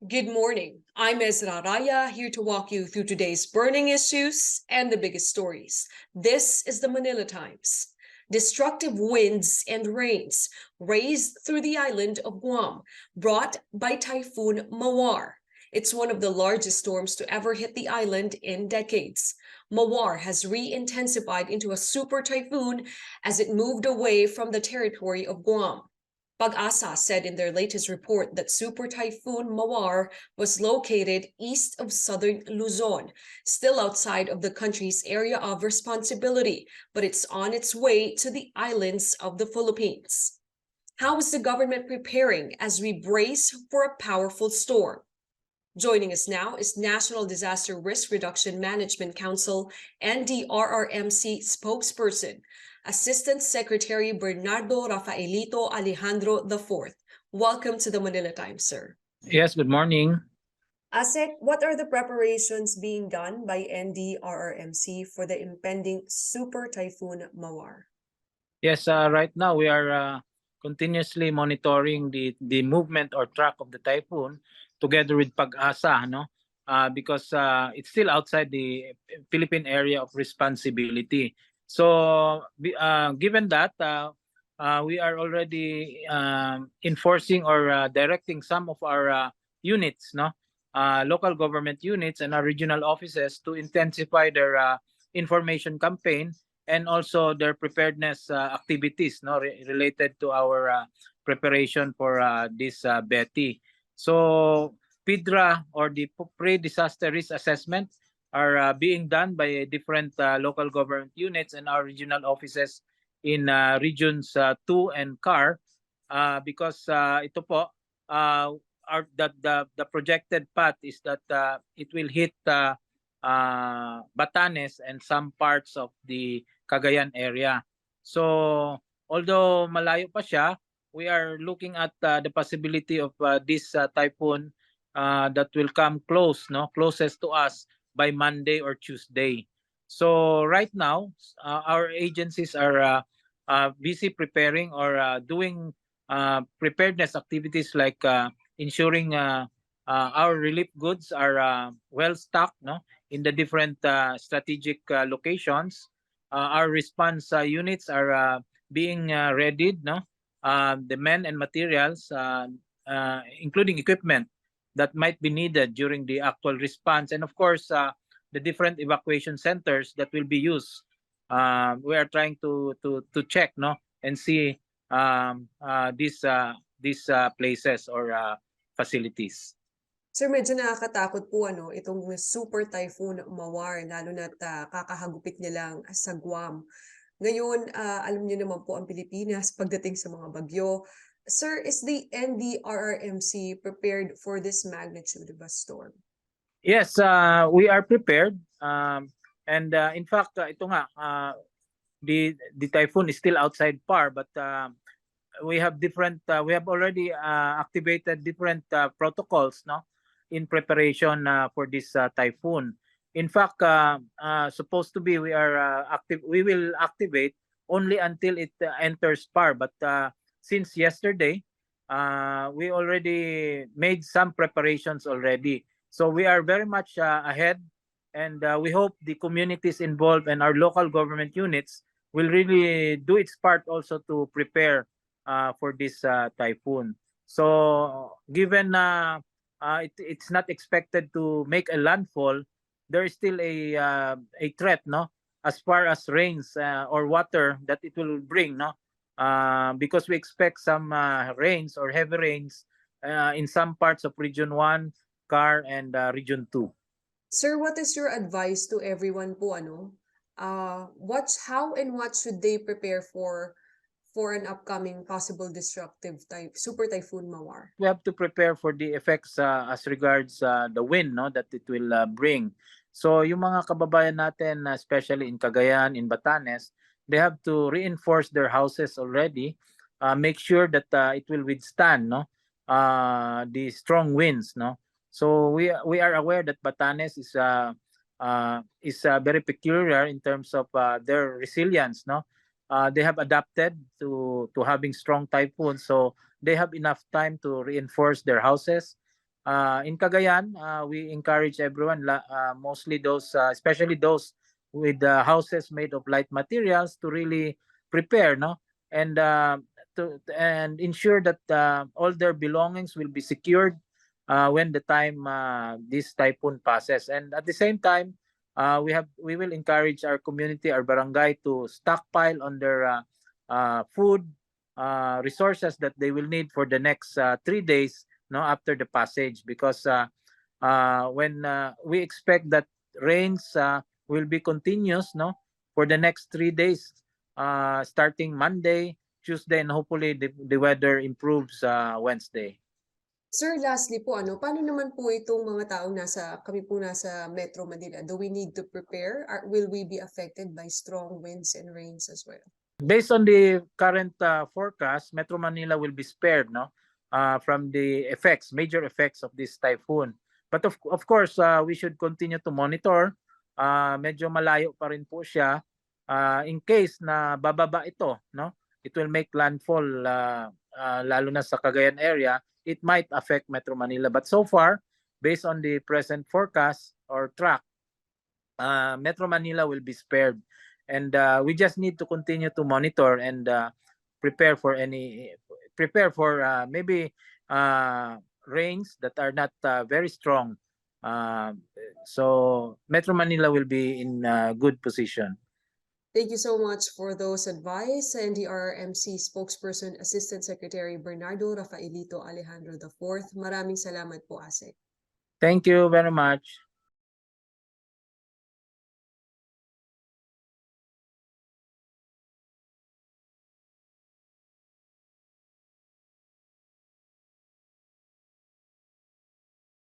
Good morning. I'm Ezrah Raya, here to walk you through today's burning issues and the biggest stories. This is the Manila Times. Destructive winds and rains raised through the island of Guam, brought by Typhoon Mawar. It's one of the largest storms to ever hit the island in decades. Mawar has re-intensified into a super typhoon as it moved away from the territory of Guam. Pag-asa said in their latest report that Super Typhoon Mawar was located east of southern Luzon, still outside of the country's area of responsibility, but it's on its way to the islands of the Philippines. How is the government preparing as we brace for a powerful storm? Joining us now is National Disaster Risk Reduction Management Council NDRRMC spokesperson, Assistant Secretary Bernardo Rafaelito Alejandro IV. Welcome to the Manila Times, sir. Yes, good morning. Asek, what are the preparations being done by NDRRMC for the impending Super Typhoon Mawar? Yes, right now we are continuously monitoring the movement or track of the typhoon together with Pag-asa, because it's still outside the Philippine area of responsibility. So, given that, we are already enforcing or directing some of our units, local government units and our regional offices to intensify their information campaign and also their preparedness activities related to our preparation for this Betty. So PIDRA or the pre-disaster risk assessment are being done by different local government units and our regional offices in regions 2 and CAR because ito po the projected path is that it will hit Batanes and some parts of the Cagayan area. So although malayo pa siya, we are looking at the possibility of this typhoon that will come closest to us by Monday or Tuesday. So right now, our agencies are busy preparing or doing preparedness activities like ensuring our relief goods are well stocked, in the different strategic locations. Our response units are being readied, the men and materials, including equipment that might be needed during the actual response, and of course, the different evacuation centers that will be used. We are trying to check, and see these places or facilities. Sir, medyo nakakatakot po itong Super Typhoon Mawar, lalo na't kakahagupit niya lang sa Guam. Ngayon, alam niyo naman po ang Pilipinas pagdating sa mga bagyo. Sir, is the NDRRMC prepared for this magnitude of a storm? Yes, we are prepared. And in fact, ito nga, the typhoon is still outside PAR, but we have already activated different protocols, in preparation for this typhoon. In fact, supposed to be we will activate only until it enters PAR, but since yesterday, we already made some preparations already. So we are very much ahead, and we hope the communities involved and our local government units will really do its part also to prepare for this typhoon. So given it's not expected to make a landfall, there is still a threat, as far as rains or water that it will bring, because we expect some rains or heavy rains in some parts of Region 1, CAR, and Region 2. Sir, what is your advice to everyone po, how and what should they prepare for an upcoming possible destructive Super Typhoon Mawar? We have to prepare for the effects as regards the wind, that it will bring. So yung mga kababayan natin, especially in Cagayan, in Batanes, they have to reinforce their houses already, make sure that it will withstand the strong winds. So we are aware that Batanes is very peculiar in terms of their resilience. They have adapted to having strong typhoons, so they have enough time to reinforce their houses, In Cagayan, we encourage everyone, mostly those, especially those with houses made of light materials, to really prepare, no, and ensure that all their belongings will be secured when the time this typhoon passes. And at the same time, we will encourage our community, our barangay, to stockpile on their food resources that they will need for the next 3 days, no, after the passage, because when we expect that rains will be continuous, no, for the next 3 days, starting Monday, Tuesday, and hopefully the weather improves Wednesday. Sir, lastly po, paano naman po itong mga taong kami po nasa Metro Manila? Do we need to prepare? Will we be affected by strong winds and rains as well? Based on the current forecast, Metro Manila will be spared, no, from the major effects of this typhoon. But of course, we should continue to monitor. Medyo malayo pa rin po siya. In case na bababa ito, no, it will make landfall, lalo na sa Cagayan area. It might affect Metro Manila. But so far, based on the present forecast or track, Metro Manila will be spared. And we just need to continue to monitor and prepare for maybe rains that are not very strong. So Metro Manila will be in a good position. Thank you so much for those advice. NDRRMC Spokesperson Assistant Secretary Bernardo Rafaelito Alejandro IV. Maraming salamat po, Asek. Thank you very much.